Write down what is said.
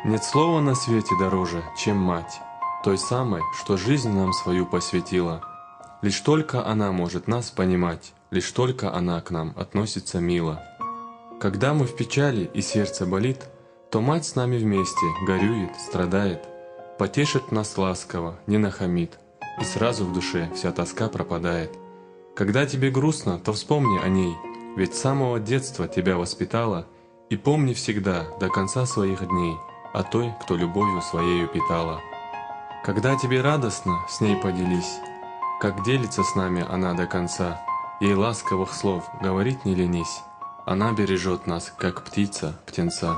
Нет слова на свете дороже, чем мать, той самой, что жизнь нам свою посвятила. Лишь только она может нас понимать, лишь только она к нам относится мило. Когда мы в печали и сердце болит, то мать с нами вместе горюет, страдает, потешит нас ласково, не нахамит, и сразу в душе вся тоска пропадает. Когда тебе грустно, то вспомни о ней, ведь с самого детства тебя воспитала, и помни всегда до конца своих дней о той, кто любовью своею питала. Когда тебе радостно, с ней поделись, как делится с нами она до конца, ей ласковых слов говорить не ленись, она бережет нас, как птица птенца.